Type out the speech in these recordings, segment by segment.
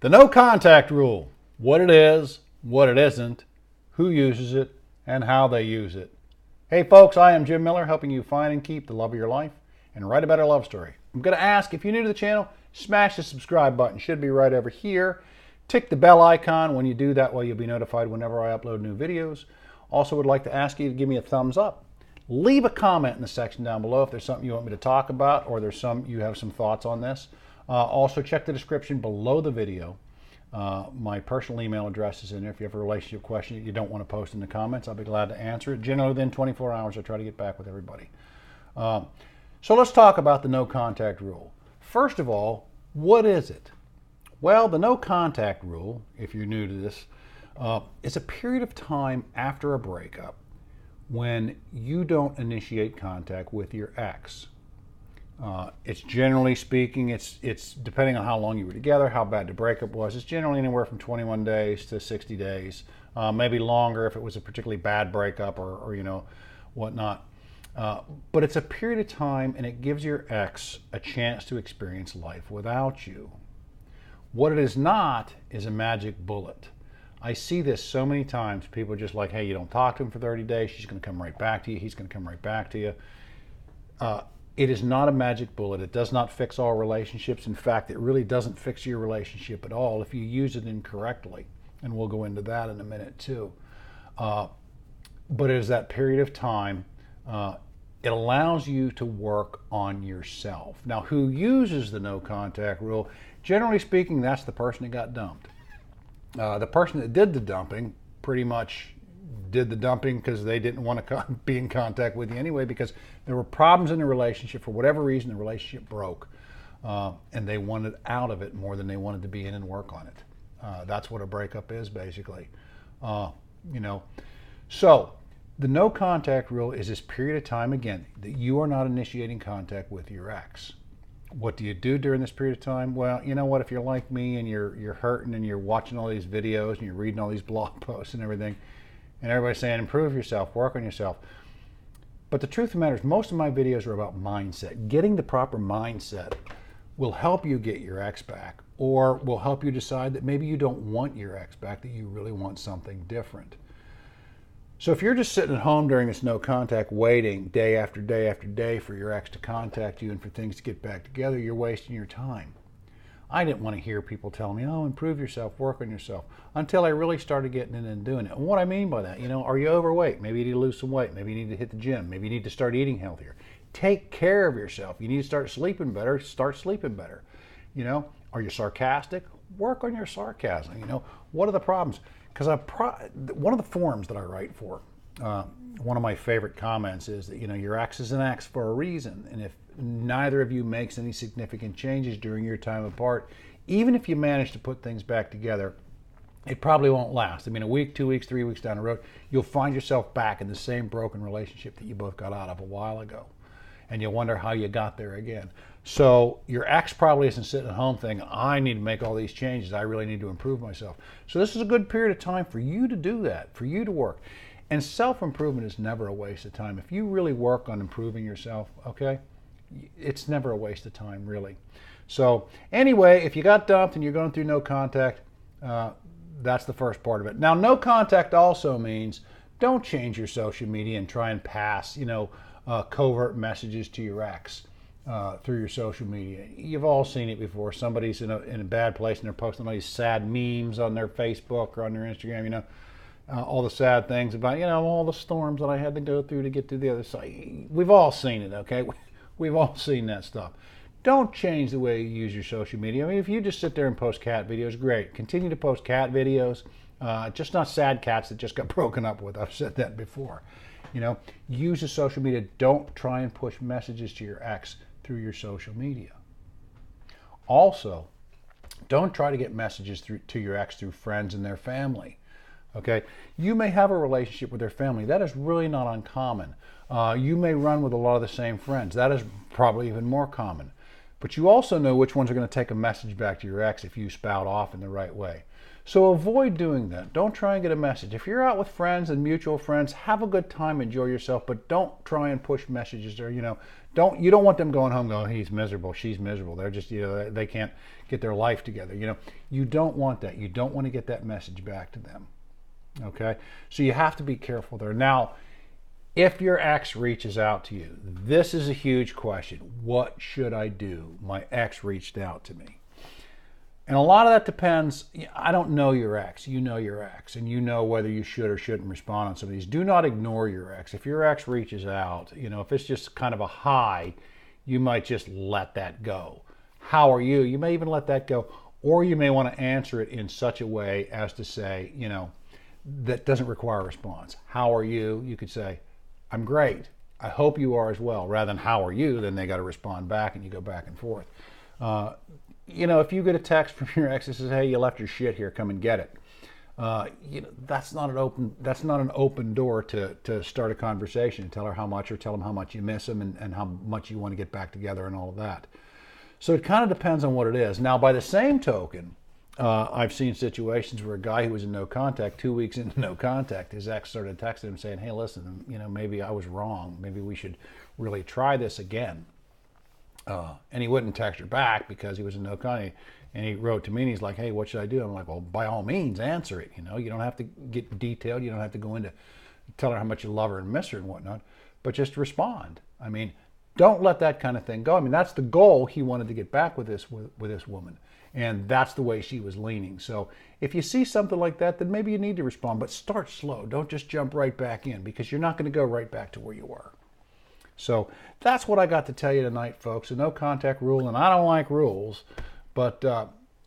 The no contact rule, what it is, what it isn't, who uses it, and how they use it. Hey folks, I am Jim Miller, helping you find and keep the love of your life and write a better love story. I'm going to ask, if you're new to the channel, smash the subscribe button. It should be right over here. Tick the bell icon. When you do that, you'll be notified whenever I upload new videos. Also would like to ask you to give me a thumbs up. Leave a comment in the section down below if there's something you want me to talk about, or you have some thoughts on this. Also check the description below the video. My personal email address is in there. If you have a relationship question that you don't want to post in the comments, I'll be glad to answer it. Generally within 24 hours, I try to get back with everybody. So let's talk about the no contact rule. First of all, what is it? Well, the no contact rule, if you're new to this, is a period of time after a breakup when you don't initiate contact with your ex. It's generally speaking, it's depending on how long you were together, how bad the breakup was. It's generally anywhere from 21 days to 60 days, maybe longer if it was a particularly bad breakup or whatnot. But it's a period of time, and it gives your ex a chance to experience life without you. What it is not is a magic bullet. I see this so many times. People are just like, hey, you don't talk to him for 30 days. She's going to come right back to you. He's going to come right back to you. It is not a magic bullet. It does not fix all relationships. In fact, it really doesn't fix your relationship at all if you use it incorrectly. And we'll go into that in a minute too. But it is that period of time. It allows you to work on yourself. Now, who uses the no contact rule? Generally speaking, that's the person that got dumped. The person that did the dumping pretty much did the dumping because they didn't want to be in contact with you anyway, because there were problems in the relationship. For whatever reason, the relationship broke, and they wanted out of it more than they wanted to be in and work on it. That's what a breakup is, basically. So the no contact rule is this period of time, again, that you are not initiating contact with your ex. What do you do during this period of time? Well, you know what? If you're like me and you're hurting and you're watching all these videos and you're reading all these blog posts and everything, and everybody's saying improve yourself, work on yourself. But the truth of the matter is, most of my videos are about mindset. Getting the proper mindset will help you get your ex back, or will help you decide that maybe you don't want your ex back, that you really want something different. So if you're just sitting at home during this no contact, waiting day after day after day for your ex to contact you and for things to get back together, you're wasting your time. I didn't want to hear people tell me, oh, improve yourself, work on yourself, until I really started getting in and doing it. And what I mean by that, are you overweight? Maybe you need to lose some weight. Maybe you need to hit the gym. Maybe you need to start eating healthier. Take care of yourself. You need to start sleeping better. Start sleeping better. Are you sarcastic? Work on your sarcasm. What are the problems? Because one of the forums that I write for, one of my favorite comments is that, your ex is an ex for a reason. And if neither of you makes any significant changes during your time apart, even if you manage to put things back together, it probably won't last. A week, 2 weeks, 3 weeks down the road, you'll find yourself back in the same broken relationship that you both got out of a while ago. And you'll wonder how you got there again. So your ex probably isn't sitting at home thinking, I need to make all these changes. I really need to improve myself. So this is a good period of time for you to do that, for you to work. And self-improvement is never a waste of time. If you really work on improving yourself, okay, it's never a waste of time, really. So anyway, if you got dumped and you're going through no contact, that's the first part of it. Now, no contact also means don't change your social media and try and pass, covert messages to your ex through your social media. You've all seen it before. Somebody's in a bad place and they're posting all these sad memes on their Facebook or on their Instagram, all the sad things about, all the storms that I had to go through to get to the other side. We've all seen it, okay? We've all seen that stuff. Don't change the way you use your social media. If you just sit there and post cat videos, great. Continue to post cat videos, just not sad cats that just got broken up with. I've said that before. Use the social media. Don't try and push messages to your ex through your social media. Also, don't try to get messages to your ex through friends and their family. Okay, you may have a relationship with their family. That is really not uncommon. You may run with a lot of the same friends. That is probably even more common. But you also know which ones are going to take a message back to your ex if you spout off in the right way. So avoid doing that. Don't try and get a message. If you're out with friends and mutual friends, have a good time, enjoy yourself, but don't try and push messages or, You don't want them going home going, he's miserable, she's miserable. They're just, they can't get their life together. You don't want that. You don't want to get that message back to them. Okay? So you have to be careful there. Now, if your ex reaches out to you, this is a huge question. What should I do? My ex reached out to me. And a lot of that depends. I don't know your ex. You know your ex, and you know whether you should or shouldn't respond on some of these. Do not ignore your ex. If your ex reaches out, if it's just kind of a hi, you might just let that go. How are you? You may even let that go, or you may want to answer it in such a way as to say, that doesn't require a response. How are you? You could say, I'm great. I hope you are as well. Rather than how are you, then they got to respond back, and you go back and forth. If you get a text from your ex that says, "Hey, you left your shit here, come and get it," that's not an open door to start a conversation. Tell her how much, or tell them how much you miss them, and how much you want to get back together, and all of that. So it kind of depends on what it is. Now, by the same token, I've seen situations where a guy who was in no contact, 2 weeks into no contact, his ex started texting him saying, "Hey, listen, maybe I was wrong. Maybe we should really try this again." And he wouldn't text her back because he was in no contact. And he wrote to me and he's like, "Hey, what should I do?" I'm like, "Well, by all means, answer it. You don't have to get detailed. You don't have to go into tell her how much you love her and miss her and whatnot, but just respond. I mean, don't let that kind of thing go. I mean, that's the goal. He wanted to get back with this woman, and that's the way she was leaning. So if you see something like that, then maybe you need to respond, but start slow. Don't just jump right back in, because you're not going to go right back to where you were. So that's what I got to tell you tonight, folks. A no contact rule, and I don't like rules, but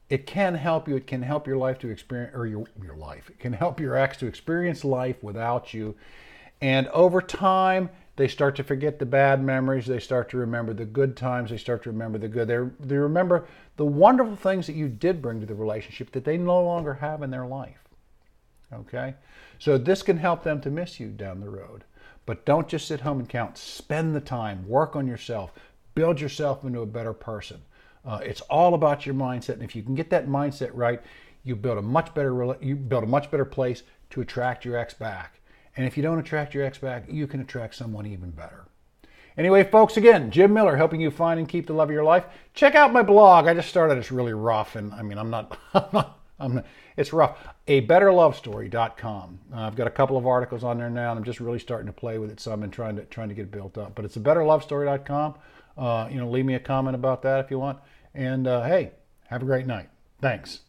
it can help you. It can help your life to experience, or your life. It can help your ex to experience life without you. And over time, they start to forget the bad memories. They start to remember the good times. They start to remember the good. They remember the wonderful things that you did bring to the relationship that they no longer have in their life. Okay? So this can help them to miss you down the road. But don't just sit home and count. Spend the time. Work on yourself. Build yourself into a better person. It's all about your mindset. And if you can get that mindset right, you build a much better place to attract your ex back. And if you don't attract your ex back, you can attract someone even better. Anyway, folks, again, Jim Miller, helping you find and keep the love of your life. Check out my blog. I just started. It's really rough, and I mean, it's rough. abetterlovestory.com. I've got a couple of articles on there now, and I'm just really starting to play with it some and trying to get it built up. But it's abetterlovestory.com. Leave me a comment about that if you want. And hey, have a great night. Thanks.